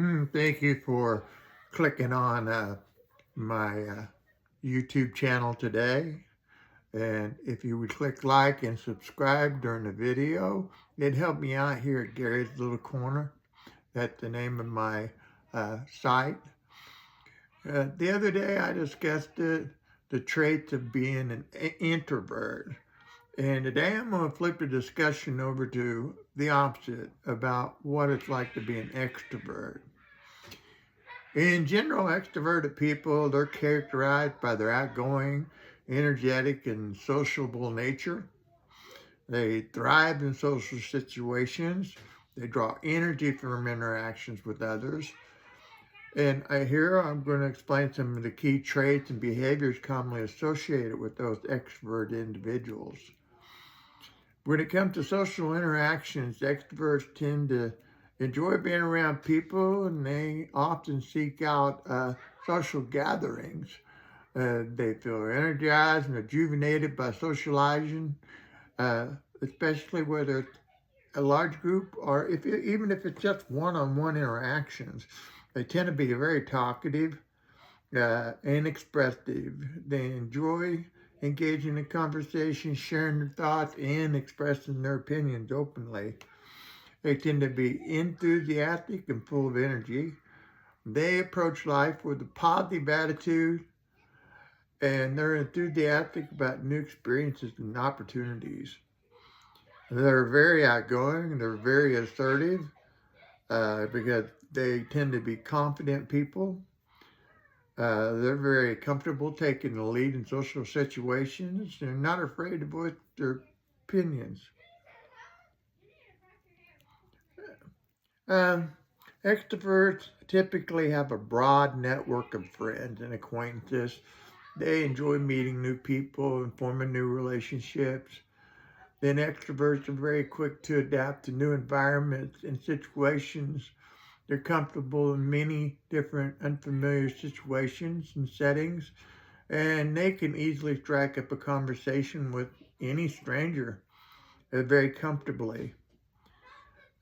Thank you for clicking on my YouTube channel today. And if you would click like and subscribe during the video, it'd help me out here at Gary's Little Corner. That's the name of my site. The other day I discussed the traits of being an introvert. And today I'm going to flip the discussion over to the opposite about what it's like to be an extrovert. In general, extroverted people, they're characterized by their outgoing, energetic, and sociable nature. They thrive in social situations. They draw energy from interactions with others. And here I'm going to explain some of the key traits and behaviors commonly associated with those extrovert individuals. When it comes to social interactions, extroverts tend to enjoy being around people, and they often seek out social gatherings. They feel energized and rejuvenated by socializing, especially whether it's a large group or even if it's just one-on-one interactions. They tend to be very talkative and expressive. They enjoy engaging in conversation, sharing their thoughts, and expressing their opinions openly. They tend to be enthusiastic and full of energy. They approach life with a positive attitude, and they're enthusiastic about new experiences and opportunities. They're very outgoing, they're very assertive, because they tend to be confident people. They're very comfortable taking the lead in social situations. They're not afraid to voice their opinions. Extroverts typically have a broad network of friends and acquaintances. They enjoy meeting new people and forming new relationships. Then extroverts are very quick to adapt to new environments and situations. They're comfortable in many different unfamiliar situations and settings, and they can easily strike up a conversation with any stranger very comfortably.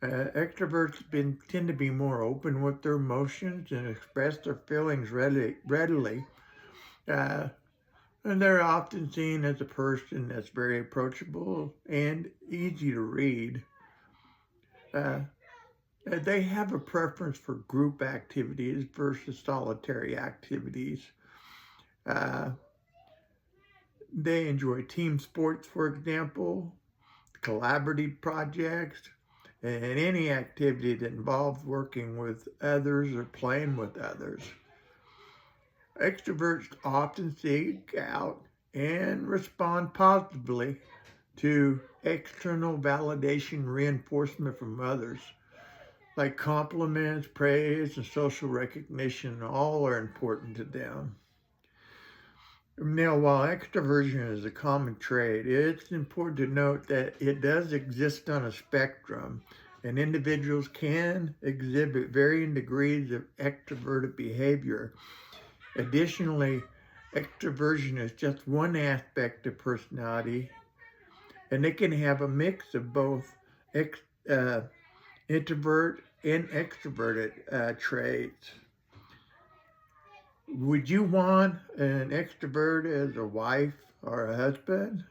Extroverts tend to be more open with their emotions and express their feelings readily. And they're often seen as a person that's very approachable and easy to read. They have a preference for group activities versus solitary activities. Uh, they enjoy team sports, for example, collaborative projects, and any activity that involves working with others or playing with others. Extroverts often seek out and respond positively to external validation reinforcement from others, like compliments, praise, and social recognition. All are important to them. Now, while extroversion is a common trait, it's important to note that it does exist on a spectrum, and individuals can exhibit varying degrees of extroverted behavior. Additionally, extroversion is just one aspect of personality, and it can have a mix of both introvert and extroverted traits. Would you want an extrovert as a wife or a husband?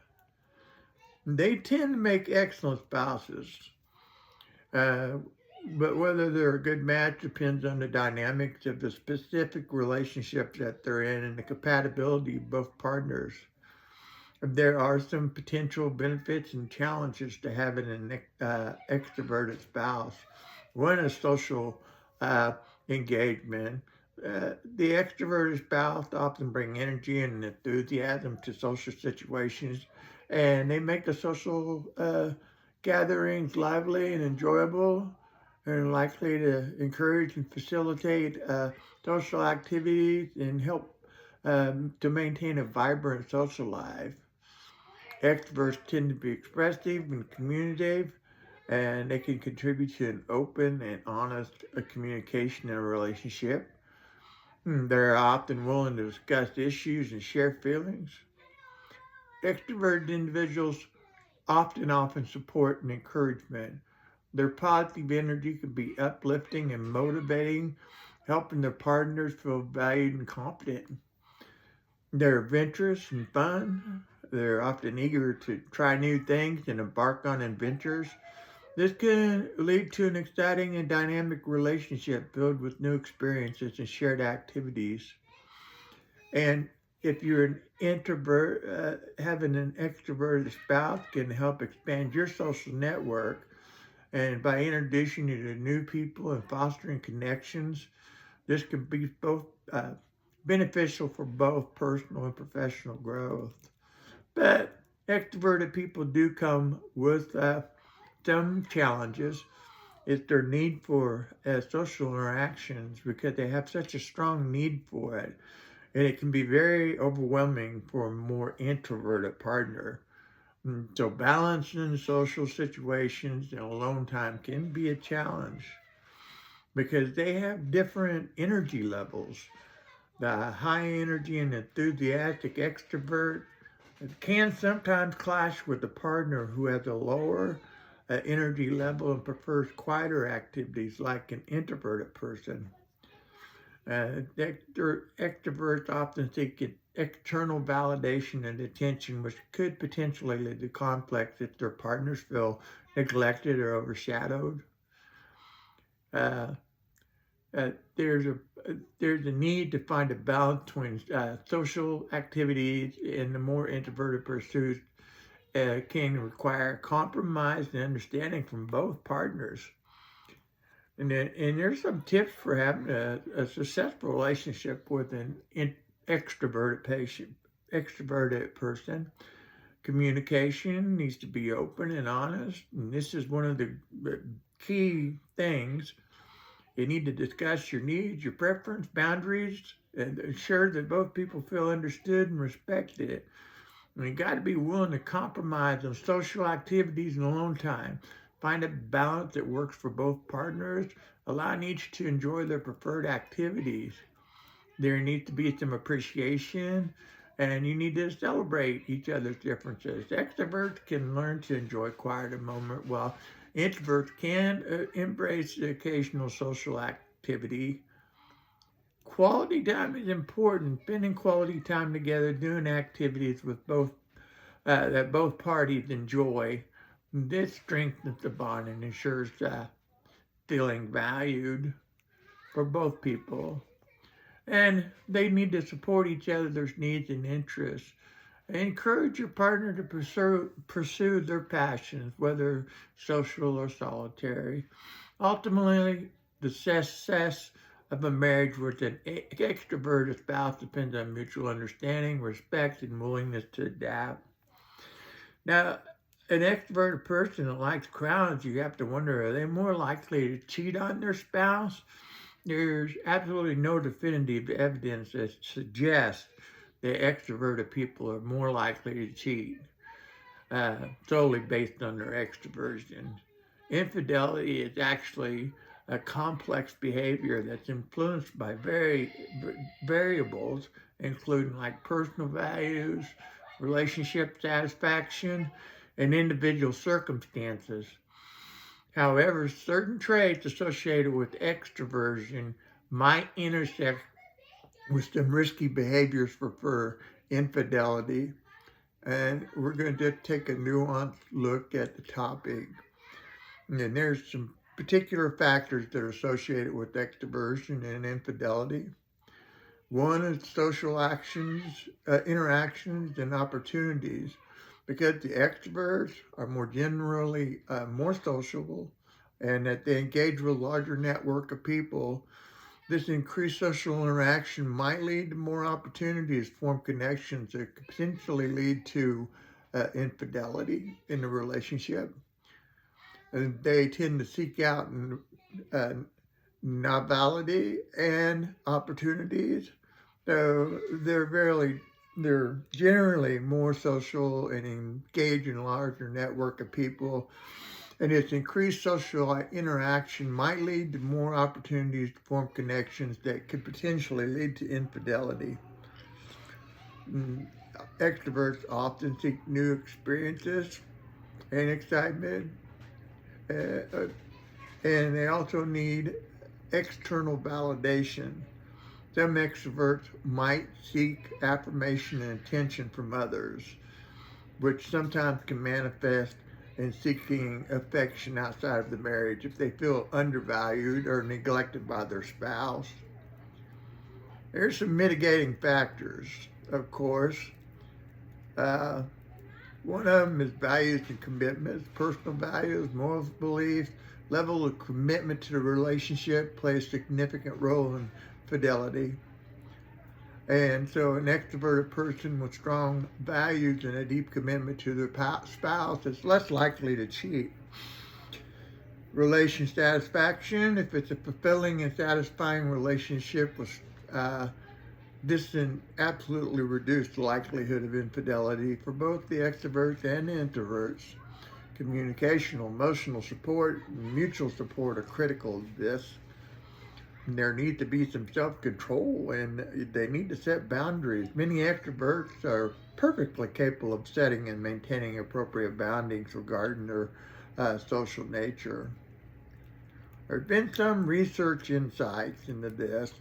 They tend to make excellent spouses. But whether they're a good match depends on the dynamics of the specific relationship that they're in and the compatibility of both partners. There are some potential benefits and challenges to having an extroverted spouse. One is social engagement. The extroverted spouse often bring energy and enthusiasm to social situations, and they make the social gatherings lively and enjoyable, and likely to encourage and facilitate social activities and help to maintain a vibrant social life. Extroverts tend to be expressive and communicative, and they can contribute to an open and honest communication in a relationship. They're often willing to discuss issues and share feelings. Extroverted individuals often support and encouragement, Their positive energy can be uplifting and motivating, helping their partners feel valued and confident. They're adventurous and fun. They're often eager to try new things and embark on adventures. This can lead to an exciting and dynamic relationship filled with new experiences and shared activities. And if you're an introvert, having an extroverted spouse can help expand your social network. And by introducing you to new people and fostering connections, this can be both beneficial for both personal and professional growth. But extroverted people do come with some challenges. It's their need for social interactions because they have such a strong need for it. And it can be very overwhelming for a more introverted partner. So balancing social situations and alone time can be a challenge because they have different energy levels. The high energy and enthusiastic extrovert can sometimes clash with a partner who has a lower energy level and prefers quieter activities like an introverted person. Extroverts often seek external validation and attention, which could potentially lead to conflicts if their partners feel neglected or overshadowed. Uh, uh, there's a there's a need to find a balance between social activities and the more introverted pursuits can require compromise and understanding from both partners. And there's some tips for having a successful relationship with an extroverted person. Communication needs to be open and honest, and this is one of the key things. You need to discuss your needs, your preference, boundaries, and ensure that both people feel understood and respected. And you got to be willing to compromise on social activities and alone time. Find a balance that works for both partners, allowing each to enjoy their preferred activities. There needs to be some appreciation, and you need to celebrate each other's differences. Extroverts can learn to enjoy quieter moment, while introverts can embrace the occasional social activity. Quality time is important. Spending quality time together, doing activities with both that both parties enjoy. This strengthens the bond and ensures feeling valued for both people. And they need to support each other's needs and interests. Encourage your partner to pursue their passions, whether social or solitary. Ultimately, the success of a marriage with an extroverted spouse depends on mutual understanding, respect, and willingness to adapt. Now, an extroverted person that likes crowds, you have to wonder, are they more likely to cheat on their spouse? There's absolutely no definitive evidence that suggests that extroverted people are more likely to cheat solely based on their extroversion. Infidelity is actually a complex behavior that's influenced by variables, including like personal values, relationship satisfaction, and individual circumstances. However, certain traits associated with extroversion might intersect with some risky behaviors for infidelity. And we're going to take a nuanced look at the topic. And there's some particular factors that are associated with extroversion and infidelity. One is social actions, interactions, and opportunities. Because the extroverts are more generally more sociable and that they engage with a larger network of people, this increased social interaction might lead to more opportunities to form connections that could potentially lead to infidelity in the relationship. And they tend to seek out uh, novelty and opportunities. So they're generally more social and engage in a larger network of people. And its increased social interaction might lead to more opportunities to form connections that could potentially lead to infidelity. Extroverts often seek new experiences and excitement. uh, and they also need external validation. Some extroverts might seek affirmation and attention from others, which sometimes can manifest in seeking affection outside of the marriage if they feel undervalued or neglected by their spouse. There's some mitigating factors, of course. Uh, One of them is values and commitments, personal values, morals, beliefs, level of commitment to the relationship plays a significant role in fidelity. And so an extroverted person with strong values and a deep commitment to their spouse is less likely to cheat. Relation satisfaction, if it's a fulfilling and satisfying relationship with this can absolutely reduce the likelihood of infidelity for both the extroverts and the introverts. Communicational, emotional support, and mutual support are critical to this. And there needs to be some self-control, and they need to set boundaries. Many extroverts are perfectly capable of setting and maintaining appropriate boundaries regarding their social nature. There have been some research insights into this.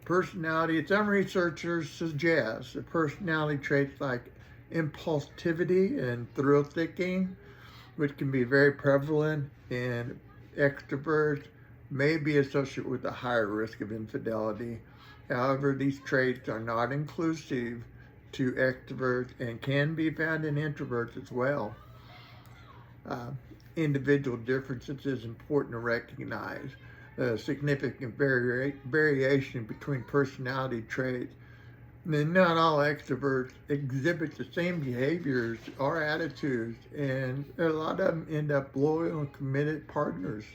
Personality, some researchers suggest that personality traits like impulsivity and thrill-seeking, which can be very prevalent in extroverts, may be associated with a higher risk of infidelity. However, these traits are not inclusive to extroverts and can be found in introverts as well. Individual differences is important to recognize. Significant variation between personality traits. And not all extroverts exhibit the same behaviors or attitudes, and a lot of them end up loyal and committed partners.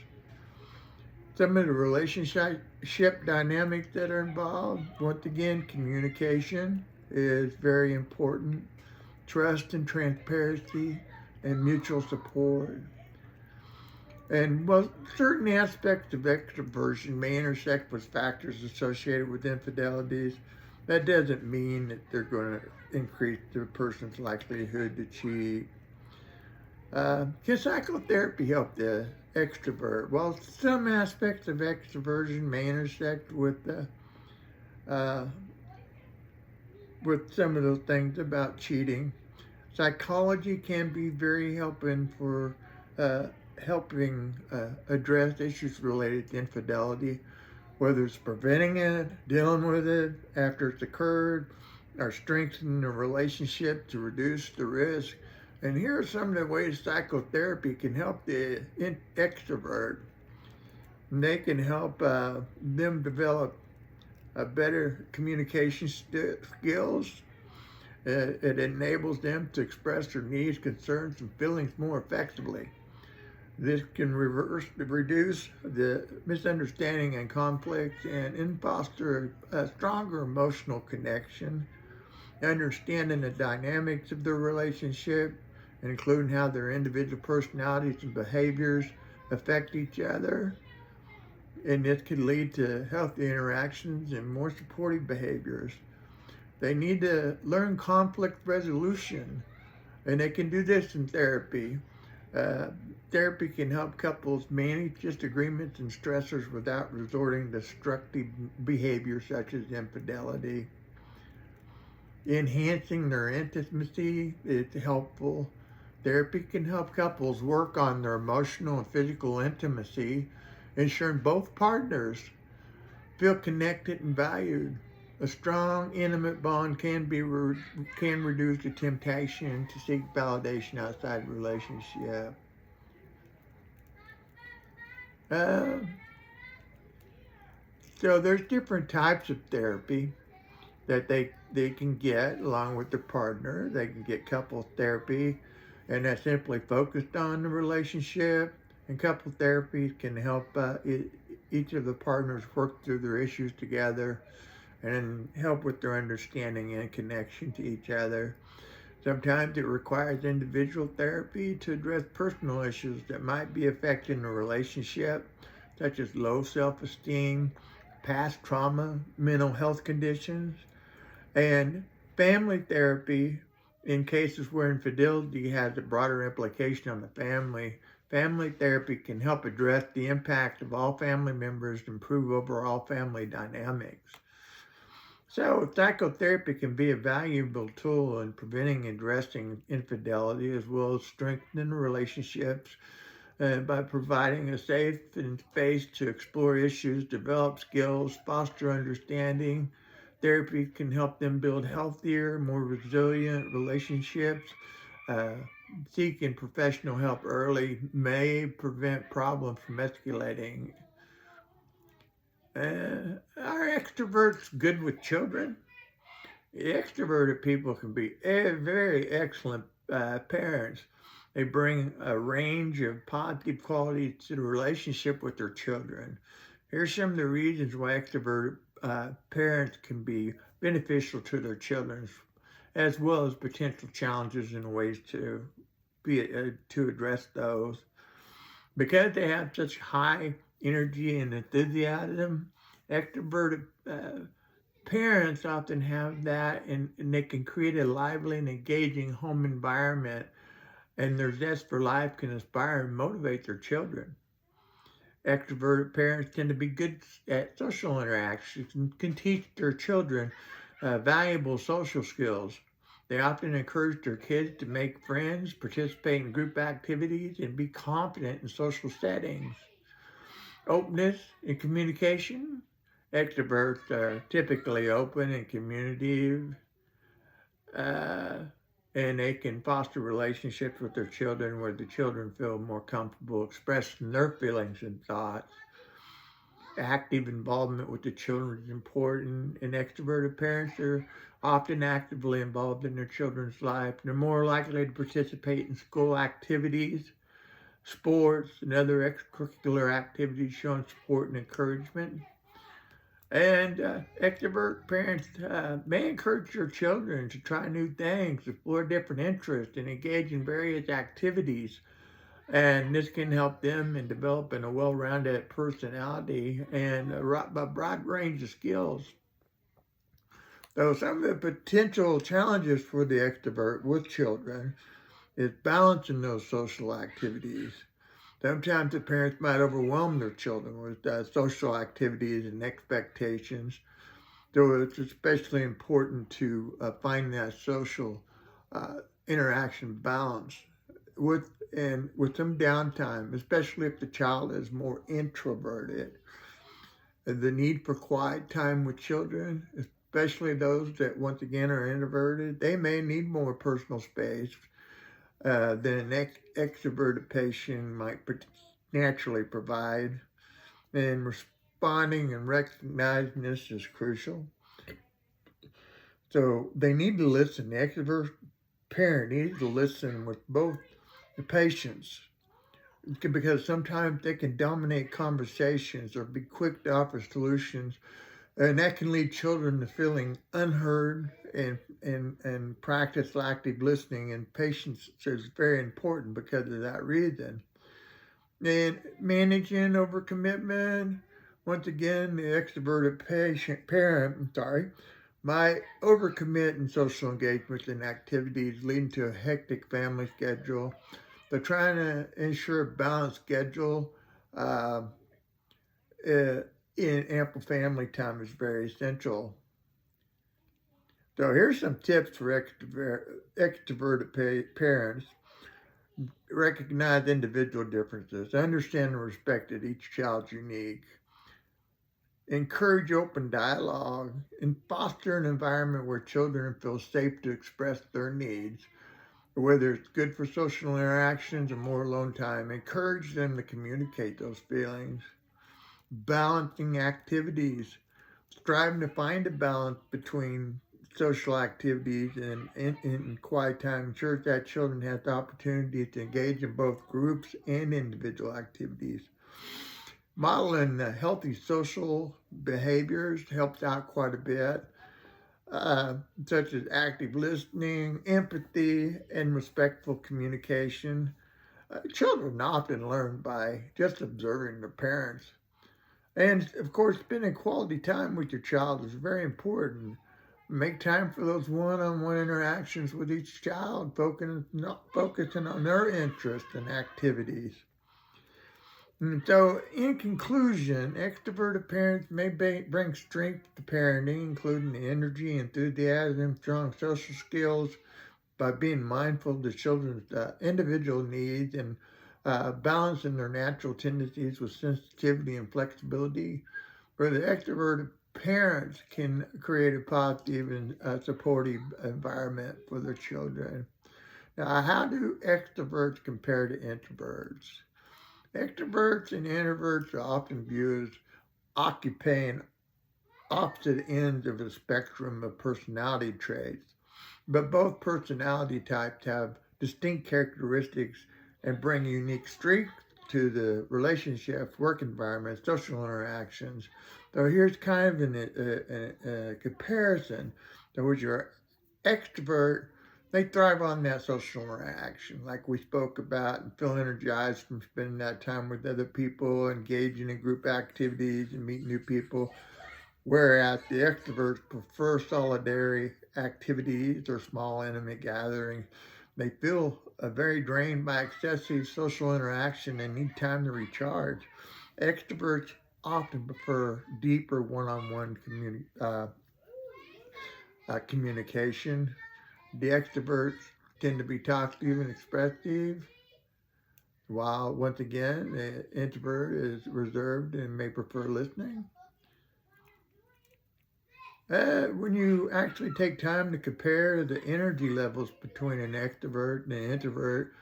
Some of the relationship dynamics that are involved, once again, communication is very important. Trust and transparency and mutual support. And well, certain aspects of extroversion may intersect with factors associated with infidelities. That doesn't mean that they're going to increase the person's likelihood to cheat. Can psychotherapy help the extrovert? Well, some aspects of extroversion may intersect with some of those things about cheating. Psychology can be very helping for address issues related to infidelity, whether it's preventing it, dealing with it after it's occurred, or strengthening the relationship to reduce the risk. And here are some of the ways psychotherapy can help the extrovert. And they can help them develop better communication skills. It enables them to express their needs, concerns, and feelings more effectively. This can reduce the misunderstanding and conflict and foster a stronger emotional connection, understanding the dynamics of their relationship, including how their individual personalities and behaviors affect each other. And this can lead to healthy interactions and more supportive behaviors. They need to learn conflict resolution, and they can do this in therapy. Therapy can help couples manage disagreements and stressors without resorting to destructive behavior such as infidelity. Enhancing their intimacy is helpful. Therapy can help couples work on their emotional and physical intimacy, ensuring both partners feel connected and valued. A strong, intimate bond can reduce the temptation to seek validation outside the relationship. So there's different types of therapy that they can get along with their partner. They can get couples therapy, and that's simply focused on the relationship. And couple therapy can help each of the partners work through their issues together and help with their understanding and connection to each other. Sometimes it requires individual therapy to address personal issues that might be affecting the relationship, such as low self-esteem, past trauma, mental health conditions, and family therapy in cases where infidelity has a broader implication on the family, Family therapy can help address the impact of all family members to improve overall family dynamics. So, psychotherapy can be a valuable tool in preventing and addressing infidelity as well as strengthening relationships by providing a safe and space to explore issues, develop skills, foster understanding. Therapy can help them build healthier, more resilient relationships. Uh, Seeking professional help early may prevent problems from escalating. Are extroverts good with children? Extroverted people can be very excellent parents. They bring a range of positive qualities to the relationship with their children. Here's some of the reasons why extroverted parents can be beneficial to their children, as well as potential challenges and ways to address those. Because they have such high energy and enthusiasm, extroverted parents often have that, and they can create a lively and engaging home environment, and their zest for life can inspire and motivate their children. Extroverted parents tend to be good at social interactions and can teach their children valuable social skills. They often encourage their kids to make friends, participate in group activities, and be confident in social settings. Openness and communication. Extroverts are typically open and communicative, uh, and they can foster relationships with their children where the children feel more comfortable expressing their feelings and thoughts. Active involvement with the children is important, and extroverted parents are often actively involved in their children's life. They're more likely to participate in school activities, sports, and other extracurricular activities showing support and encouragement. And extrovert parents may encourage their children to try new things, explore different interests, and engage in various activities. And this can help them in developing a well-rounded personality and a broad range of skills. So some of the potential challenges for the extrovert with children is balancing those social activities. Sometimes the parents might overwhelm their children with social activities and expectations. So it's especially important to find that social interaction balance with some downtime, especially if the child is more introverted. The need for quiet time with children, especially those that once again are introverted, they may need more personal space than an extroverted patient might naturally provide. And responding and recognizing this is crucial. So they need to listen. The extrovert parent needs to listen with both the patients, because sometimes they can dominate conversations or be quick to offer solutions, and that can lead children to feeling unheard, and practice active listening, and patience is very important because of that reason. And managing overcommitment, once again, the extroverted parent might overcommit in social engagements and activities, leading to a hectic family schedule. They're trying to ensure a balanced schedule uh, in ample family time is very essential. So here's some tips for extroverted parents. Recognize individual differences. Understand and respect that each child's unique. Encourage open dialogue and foster an environment where children feel safe to express their needs, whether it's good for social interactions or more alone time. Encourage them to communicate those feelings. Balancing activities. Striving to find a balance between social activities and quiet time ensures that children have the opportunity to engage in both groups and individual activities. Modeling healthy social behaviors helps out quite a bit, such as active listening, empathy, and respectful communication. Children often learn by just observing their parents. And of course, spending quality time with your child is very important. Make time for those one-on-one interactions with each child, focusing on their interests and activities. And so, in conclusion, extroverted parents may bring strength to parenting, including the energy, enthusiasm, strong social skills, by being mindful of the children's individual needs and balancing their natural tendencies with sensitivity and flexibility. Where the extroverted parents can create a positive and supportive environment for their children. Now, how do extroverts compare to introverts? Extroverts and introverts are often viewed as occupying opposite ends of the spectrum of personality traits, but both personality types have distinct characteristics and bring unique strengths to the relationships, work environment, social interactions. So here's kind of a comparison to which your extrovert, they thrive on that social interaction, like we spoke about, and feel energized from spending that time with other people, engaging in group activities and meeting new people. Whereas the extroverts prefer solitary activities or small intimate gatherings. They feel very drained by excessive social interaction and need time to recharge. Extroverts often prefer deeper one-on-one communication. The extroverts tend to be talkative and expressive, while once again, the introvert is reserved and may prefer listening. When you actually take time to compare the energy levels between an extrovert and an introvert,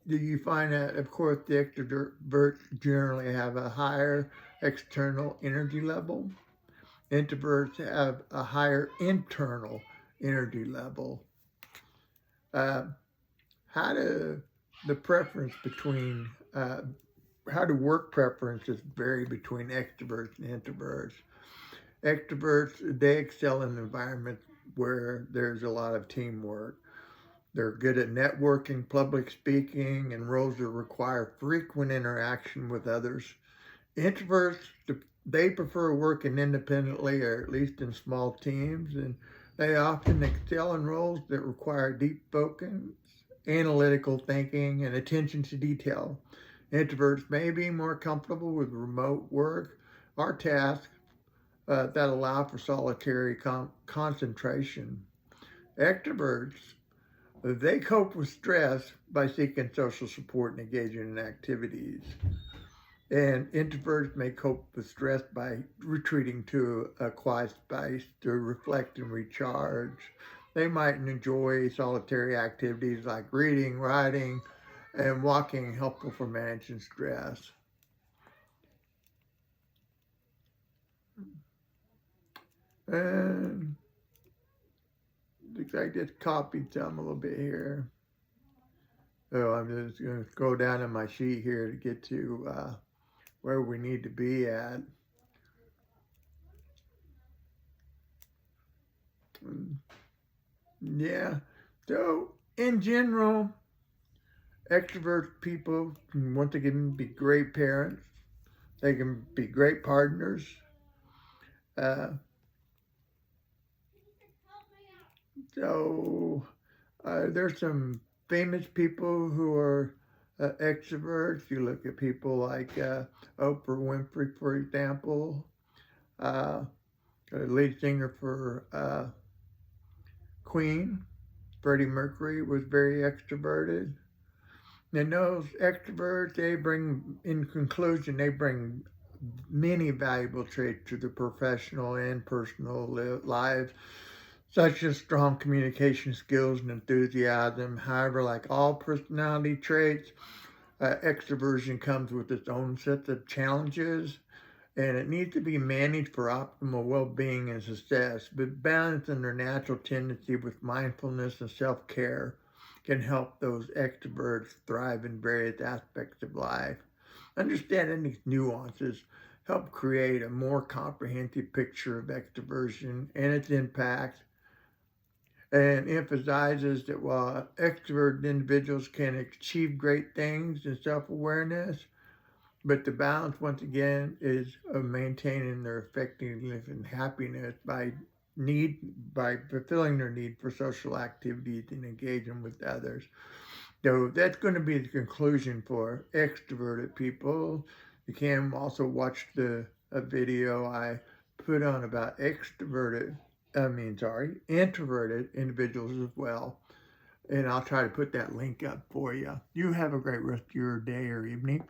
you find that, of course, the extroverts generally have a higher external energy level. Introverts have a higher internal energy level. Uh, how do the preference between how do work preferences vary between extroverts and introverts? Extroverts, they excel in environments where there's a lot of teamwork. They're good at networking, public speaking, and roles that require frequent interaction with others. Introverts, they prefer working independently or at least in small teams, and they often excel in roles that require deep focus, analytical thinking, and attention to detail. Introverts may be more comfortable with remote work or tasks that allow for solitary concentration. Extroverts, they cope with stress by seeking social support and engaging in activities. And introverts may cope with stress by retreating to a quiet space to reflect and recharge. They might enjoy solitary activities like reading, writing, and walking, helpful for managing stress. And I just copied some a little bit here. So I'm just going to go down in my sheet here to get to where we need to be at. Yeah. So in general, extrovert people can once again be great parents. They can be great partners. Uh, so there's some famous people who are extroverts. You look at people like Oprah Winfrey, for example, lead singer for Queen. Freddie Mercury was very extroverted. And those extroverts, they bring, in conclusion, they bring many valuable traits to the professional and personal lives, such as strong communication skills and enthusiasm. However, like all personality traits, extroversion comes with its own set of challenges, and it needs to be managed for optimal well-being and success. But balancing their natural tendency with mindfulness and self-care can help those extroverts thrive in various aspects of life. Understanding these nuances help create a more comprehensive picture of extroversion and its impact, and emphasizes that while extroverted individuals can achieve great things in self-awareness, but the balance, once again, is of maintaining their effectiveness and happiness by fulfilling their need for social activities and engaging with others. So that's going to be the conclusion for extroverted people. You can also watch a video I put on about introverted individuals as well. And I'll try to put that link up for you. You have a great rest of your day or evening.